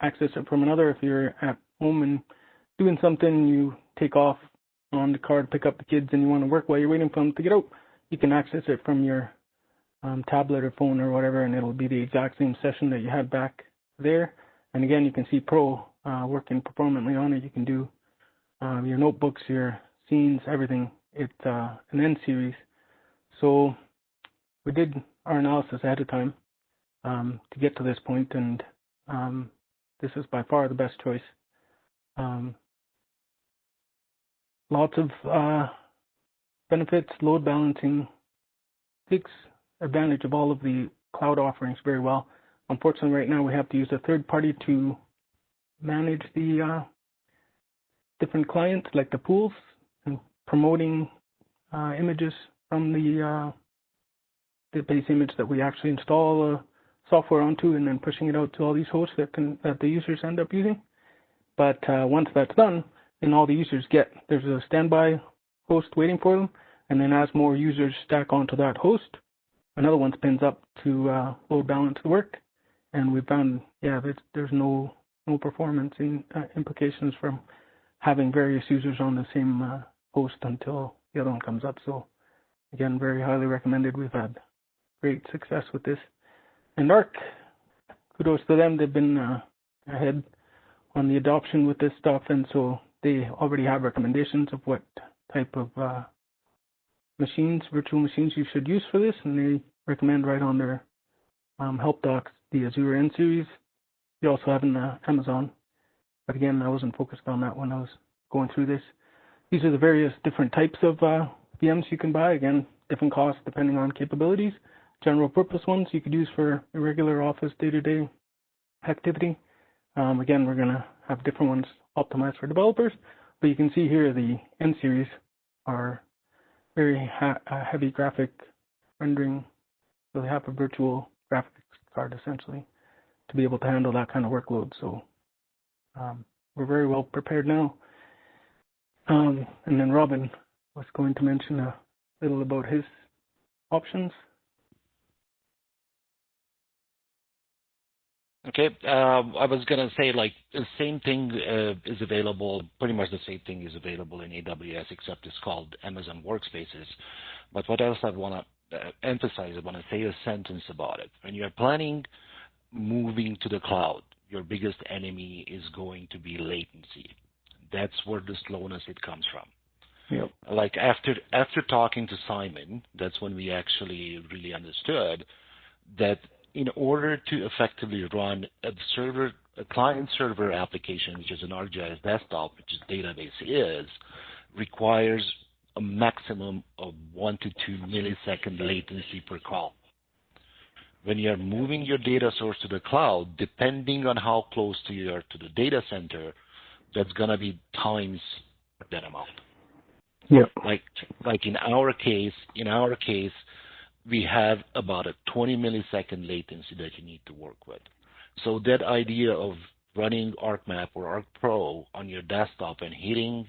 access it from another. If you're at home and doing something, you take off on the car to pick up the kids and you want to work while you're waiting for them to get out, you can access it from your tablet or phone or whatever, and it'll be the exact same session that you had back there. And again, you can see Pro working performantly on it. You can do your notebooks, your scenes, everything. It's an N series. So we did our analysis ahead of time to get to this point, and this is by far the best choice. Lots of benefits, load balancing, takes advantage of all of the cloud offerings very well. Unfortunately, right now we have to use a third party to manage the different clients, like the pools, and promoting images from the base image that we actually install software onto, and then pushing it out to all these hosts that the users end up using. But once that's done, then all the users there's a standby host waiting for them, and then as more users stack onto that host, another one spins up to load balance the work. And we found, there's no performance implications from having various users on the same host until the other one comes up. So again, very highly recommended. We've had great success with this. And ARC, kudos to them. They've been ahead on the adoption with this stuff, and so they already have recommendations of what type of virtual machines you should use for this, and they recommend right on their help docs the Azure N series. They also have in Amazon, but again, I wasn't focused on that when I was going through this. These are the various different types of VMs you can buy. Again, different costs depending on capabilities. General purpose ones you could use for irregular office day-to-day activity. Again, we're going to have different ones optimized for developers, but you can see here the N series are very heavy graphic rendering. So they have a virtual graphics card essentially to be able to handle that kind of workload. So we're very well prepared now. And then Robin was going to mention a little about his options. Okay, I was going to say, like, the same thing is available, pretty much the same thing is available in AWS, except it's called Amazon Workspaces. But what else I want to emphasize, I want to say a sentence about it. When you're planning moving to the cloud, your biggest enemy is going to be latency. That's where the slowness it comes from. Yep. Like after talking to Simon, that's when we actually really understood that in order to effectively run a client-server application, which is an ArcGIS desktop, which is database requires a maximum of 1 to 2 millisecond latency per call. When you're moving your data source to the cloud, depending on how close you are to the data center, that's going to be times that amount. Yeah. Like in our case, we have about a 20 millisecond latency that you need to work with. So that idea of running ArcMap or ArcPro on your desktop and hitting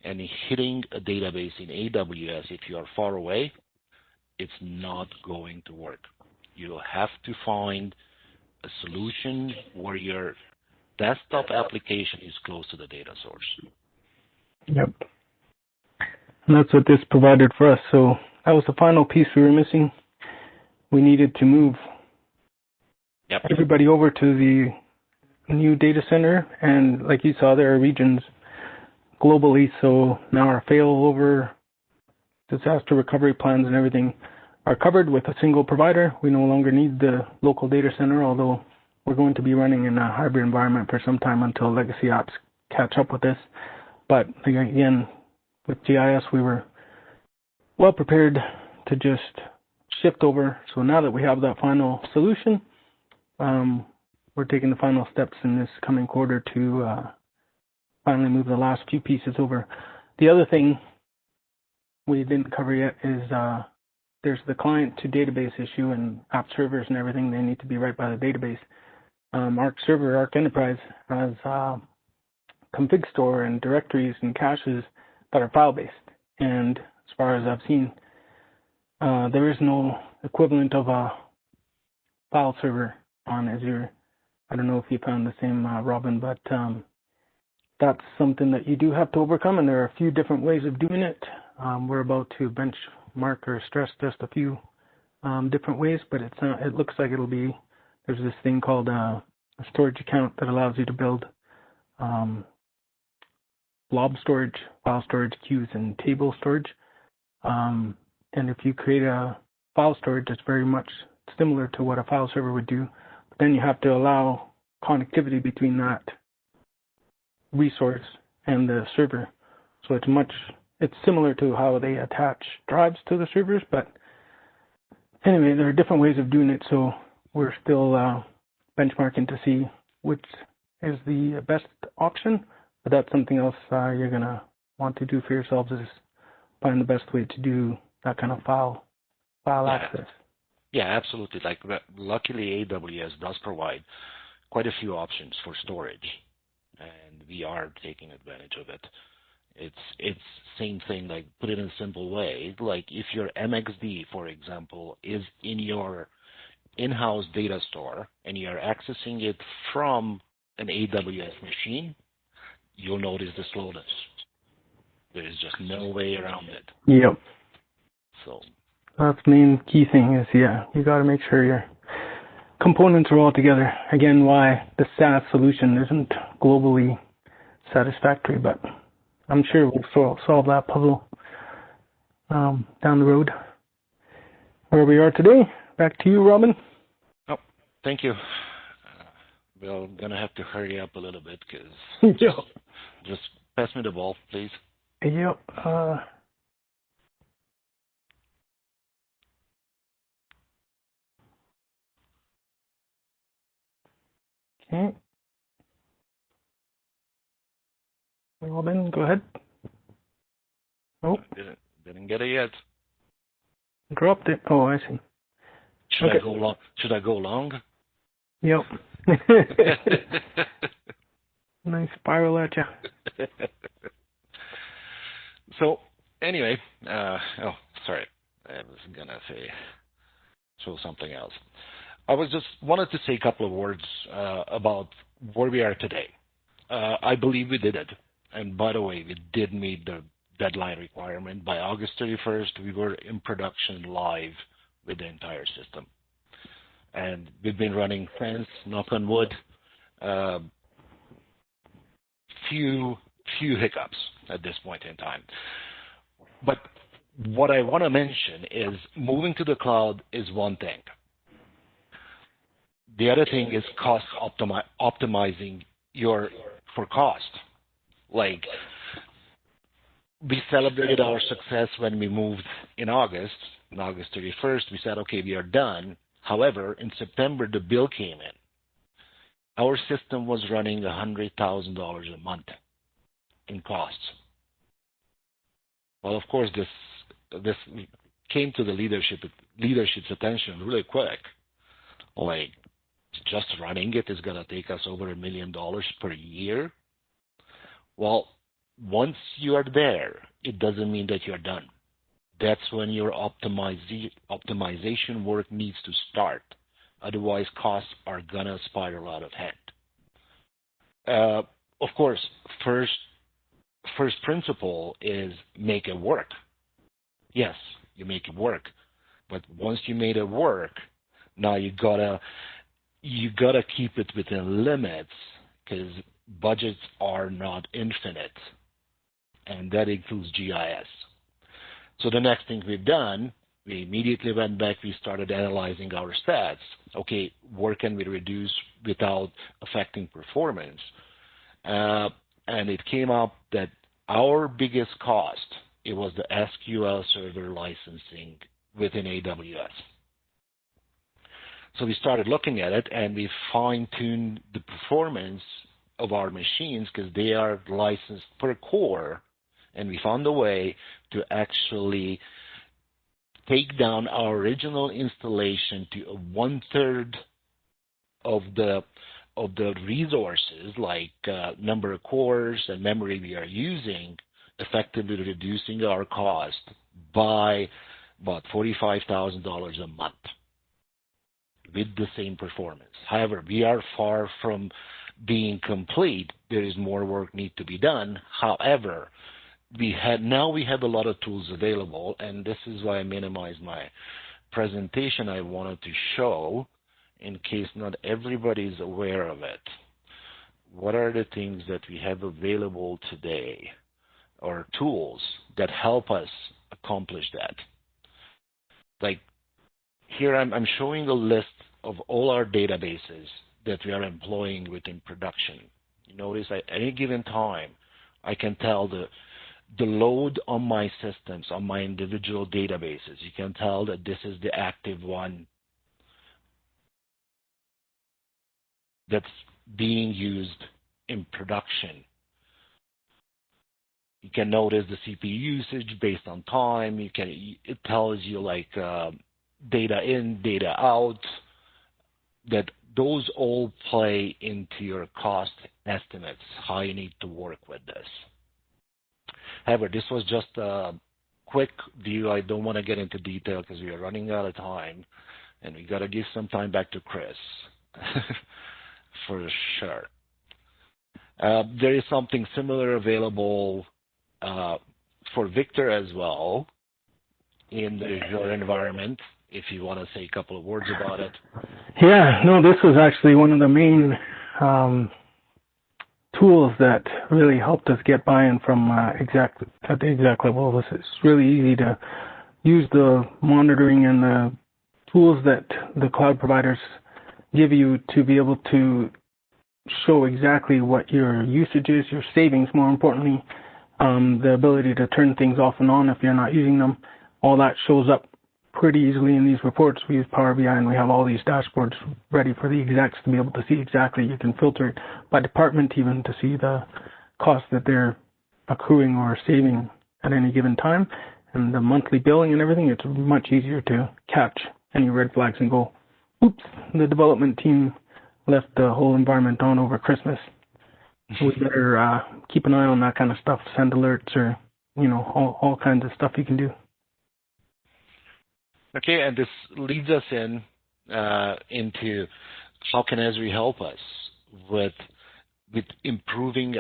a database in AWS if you are far away, it's not going to work. You'll have to find a solution where your desktop application is close to the data source. Yep. And that's what this provided for us. So that was the final piece we were missing. We needed to move everybody over to the new data center. And like you saw, there are regions globally. So now our failover, disaster recovery plans and everything are covered with a single provider. We no longer need the local data center, although we're going to be running in a hybrid environment for some time until legacy apps catch up with this. But again, with GIS, we were well prepared to just shift over. So now that we have that final solution, we're taking the final steps in this coming quarter to finally move the last few pieces over. The other thing we didn't cover yet is there's the client to database issue, and app servers and everything, they need to be right by the database. Arc Server, Arc Enterprise has config store and directories and caches that are file-based. And as far as I've seen, there is no equivalent of a file server on Azure. I don't know if you found the same, Robin, but that's something that you do have to overcome, and there are a few different ways of doing it. We're about to benchmark or stress test a few different ways, but it looks like there's this thing called a storage account that allows you to build blob storage, file storage queues, and table storage. And if you create a file storage, it's very much similar to what a file server would do. But then you have to allow connectivity between that resource and the server. So it's much it's similar to how they attach drives to the servers, but anyway, there are different ways of doing it, so we're still benchmarking to see which is the best option, but that's something else you're going to want to do for yourselves, is find the best way to do that kind of file access. Yeah, absolutely. Like, luckily, AWS does provide quite a few options for storage, and we are taking advantage of it. It's same thing, like, put it in a simple way. Like, if your MXD, for example, is in your in-house data store and you're accessing it from an AWS machine, you'll notice the slowness. There is just no way around it. Yep. So that's the main key thing is, you got to make sure your components are all together. Again, why the SaaS solution isn't globally satisfactory, but I'm sure we'll solve that puzzle down the road. Where we are today, back to you, Robin. Oh, thank you. We're going to have to hurry up a little bit because just pass me the ball, please. Yep. Okay. Robin, go ahead. Oh. Didn't get it yet. Dropped it. Oh, I see. Should I go long? Should I go long? Yep. Nice spiral at you. So anyway, sorry, I was gonna show something else. I was just wanted to say a couple of words about where we are today. I believe we did it, and by the way, we did meet the deadline requirement. By August 31st, we were in production live with the entire system, and we've been running since. Knock on wood. Few hiccups at this point in time. But what I want to mention is moving to the cloud is one thing. The other thing is cost optimizing for cost. Like, we celebrated our success when we moved in August 31st. We said, okay, we are done. However, in September, the bill came in. Our system was running $100,000 a month in costs. Well, of course, this came to the leadership's attention really quick. Like, just running it is going to take us over $1 million per year. Well, once you are there, it doesn't mean that you're done. That's when your optimization work needs to start. Otherwise, costs are going to spiral out of hand. Of course, first principle is make it work. Yes, you make it work. But once you made it work, now you gotta keep it within limits, because budgets are not infinite. And that includes GIS. So the next thing we've done, we immediately went back, we started analyzing our stats. Okay, where can we reduce without affecting performance? And it came up that our biggest cost, it was the SQL Server licensing within AWS. So we started looking at it, and we fine-tuned the performance of our machines because they are licensed per core, and we found a way to actually take down our original installation to 1/3 of the resources, like number of cores and memory we are using, effectively reducing our cost by about $45,000 a month with the same performance. However, we are far from being complete. There is more work need to be done. However, we have a lot of tools available, and this is why I minimized my presentation. I wanted to show, in case not everybody is aware of it, what are the things that we have available today, or tools that help us accomplish that. Like, here I'm showing a list of all our databases that we are employing within production. You notice at any given time, I can tell the the load on my systems, on my individual databases. You can tell that this is the active one that's being used in production. You can notice the CPU usage based on time. It tells you like data in, data out, that those all play into your cost estimates, how you need to work with this. However, this was just a quick view. I don't want to get into detail because we are running out of time, and we got to give some time back to Chris for sure. There is something similar available for Victor as well in the Azure environment, if you want to say a couple of words about it. Yeah, no, this was actually one of the main tools that really helped us get buy-in from at the exec level. It's really easy to use the monitoring and the tools that the cloud providers give you to be able to show exactly what your usage is, your savings, more importantly, the ability to turn things off and on if you're not using them. All that shows up pretty easily in these reports. We use Power BI, and we have all these dashboards ready for the execs to be able to see exactly. You can filter it by department even to see the cost that they're accruing or saving at any given time. And the monthly billing and everything, it's much easier to catch any red flags and go, oops, the development team left the whole environment on over Christmas. So we better keep an eye on that kind of stuff, send alerts or, all kinds of stuff you can do. Okay, and this leads us into how can Esri help us with improving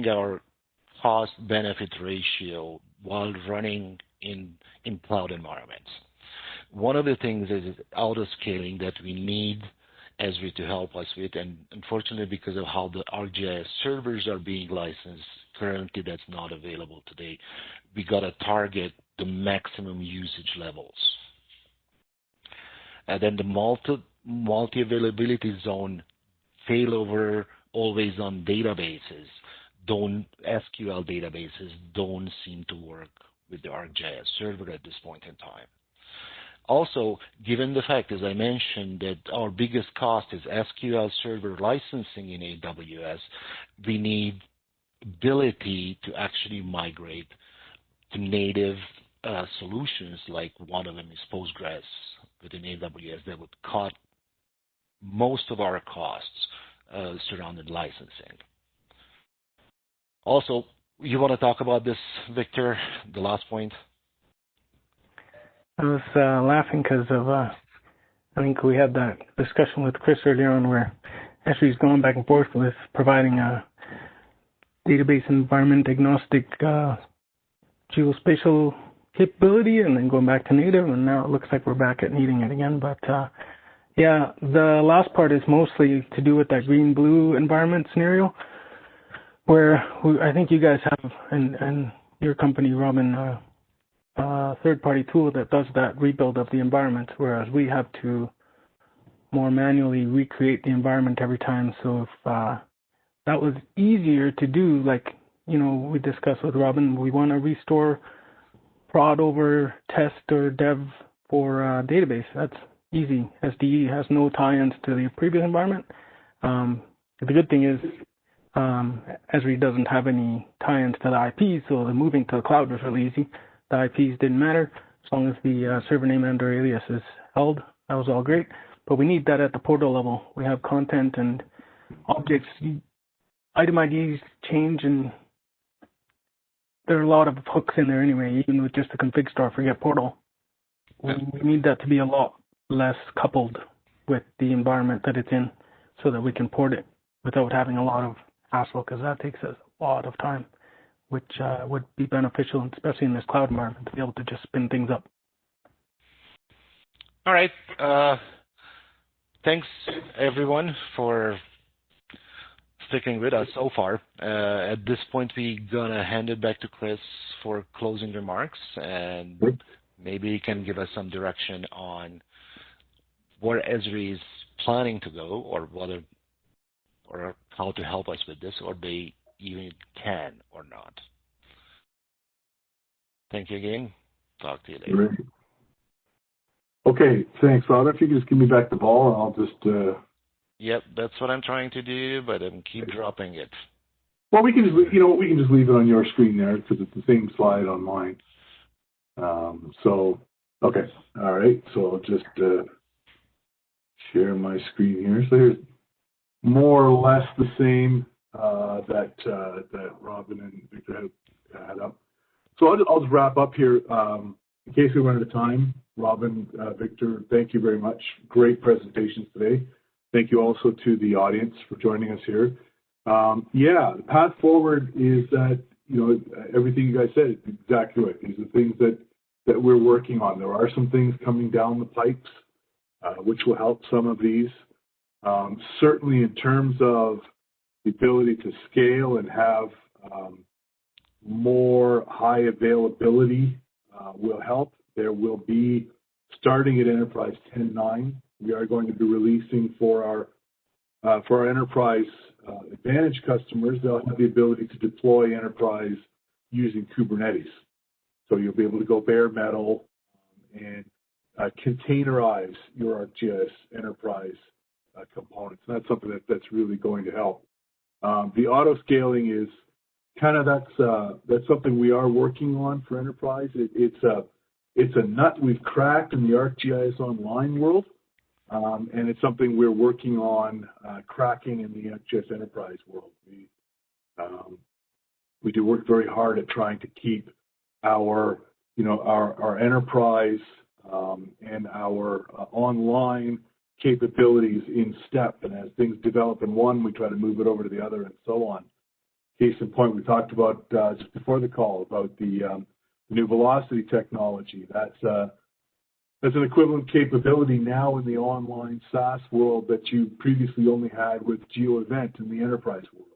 our cost-benefit ratio while running in cloud environments. One of the things is auto-scaling that we need Esri to help us with, and unfortunately because of how the ArcGIS servers are being licensed, currently that's not available today. We got to target the maximum usage levels. And then the multi-availability zone failover always on databases, SQL databases don't seem to work with the ArcGIS server at this point in time. Also, given the fact, as I mentioned, that our biggest cost is SQL server licensing in AWS, we need ability to actually migrate to native solutions, like one of them is Postgres within AWS that would cut most of our costs surrounding licensing. Also, you want to talk about this, Victor, the last point? I was laughing because of, I think we had that discussion with Chris earlier on where Esri's going back and forth with providing a database environment agnostic geospatial capability and then going back to native, and now it looks like we're back at needing it again. But yeah, the last part is mostly to do with that green-blue environment scenario where I think you guys have, and your company, Robin, a third-party tool that does that rebuild of the environment, whereas we have to more manually recreate the environment every time. So if that was easier to do, like, we discussed with Robin, we want to restore prod over test or dev for database. That's easy. SDE has no tie-ins to the previous environment. The good thing is Esri doesn't have any tie-ins to the IP, so the moving to the cloud was really easy. The IPs didn't matter as long as the server name and or alias is held. That was all great. But we need that at the portal level. We have content and objects. Item IDs change, and there are a lot of hooks in there anyway, even with just the config star for get portal. We need that to be a lot less coupled with the environment that it's in so that we can port it without having a lot of hassle, because that takes a lot of time, which would be beneficial, especially in this cloud environment, to be able to just spin things up. All right. Thanks, everyone, for sticking with us so far. At this point, we're going to hand it back to Chris for closing remarks, and maybe he can give us some direction on where Esri is planning to go, or how to help us with this, or they even can or not. Thank you again. Talk to you later. Great. Okay, thanks, Robert. If you could just give me back the ball, and I'll just... Yep, that's what I'm trying to do, but I keep dropping it. Well, we can just, we can just leave it on your screen there because it's the same slide on mine. Okay, all right. So I'll just share my screen here. So here's more or less the same that Robin and Victor had up. So I'll just wrap up here. In case we run out of time, Robin, Victor, thank you very much. Great presentations today. Thank you also to the audience for joining us here. The path forward is that, everything you guys said is exactly right. These are things that we're working on. There are some things coming down the pipes, which will help some of these. Certainly in terms of the ability to scale and have more high availability will help. There will be, starting at Enterprise 10.9, we are going to be releasing for our Enterprise Advantage customers, they'll have the ability to deploy Enterprise using Kubernetes. So you'll be able to go bare metal and containerize your ArcGIS Enterprise components. And that's something that's really going to help. The auto scaling is kind of that's something we are working on for Enterprise. It's a nut we've cracked in the ArcGIS Online world. And it's something we're working on cracking in the ArcGIS Enterprise world. We do work very hard at trying to keep our enterprise and our online capabilities in step. And as things develop in one, we try to move it over to the other and so on. Case in point, we talked about just before the call about the new velocity technology. That's an equivalent capability now in the online SaaS world that you previously only had with GeoEvent in the enterprise world,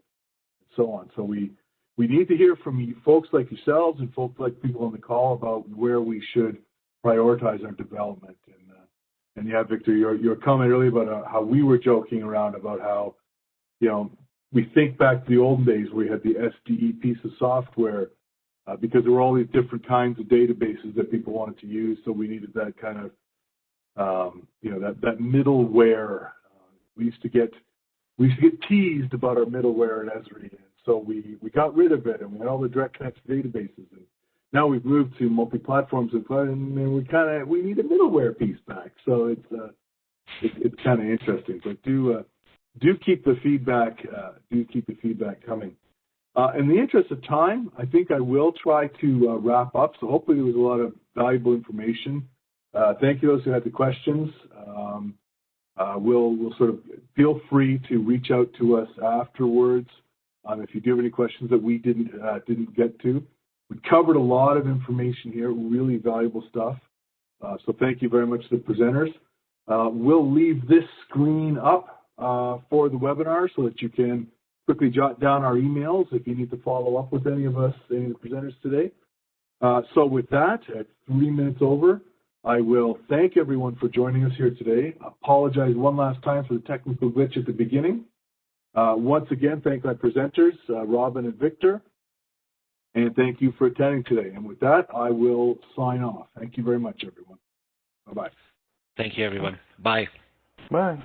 and so on. So we need to hear from you, folks like yourselves and folks like people on the call about where we should prioritize our development. And yeah, Victor, your comment earlier about how we were joking around about how, we think back to the olden days where we had the SDE piece of software because there were all these different kinds of databases that people wanted to use, so we needed that kind of, that middleware. We used to get teased about our middleware at Esri, and so we got rid of it, and we had all the direct connected databases. And now we've moved to multi-platforms, and we need a middleware piece back. So it's kind of interesting. But do keep the feedback coming. In the interest of time, I think I will try to wrap up. So hopefully there was a lot of valuable information. Thank you those who had the questions. We'll sort of feel free to reach out to us afterwards if you do have any questions that we didn't get to. We covered a lot of information here, really valuable stuff. So thank you very much to the presenters. We'll leave this screen up for the webinar so that you can quickly jot down our emails if you need to follow up with any of us, any of the presenters today. So with that, at 3 minutes over, I will thank everyone for joining us here today. Apologize one last time for the technical glitch at the beginning. Once again, thank my presenters, Robin and Victor, and thank you for attending today. And with that, I will sign off. Thank you very much, everyone. Bye-bye. Thank you, everyone. Bye. Bye.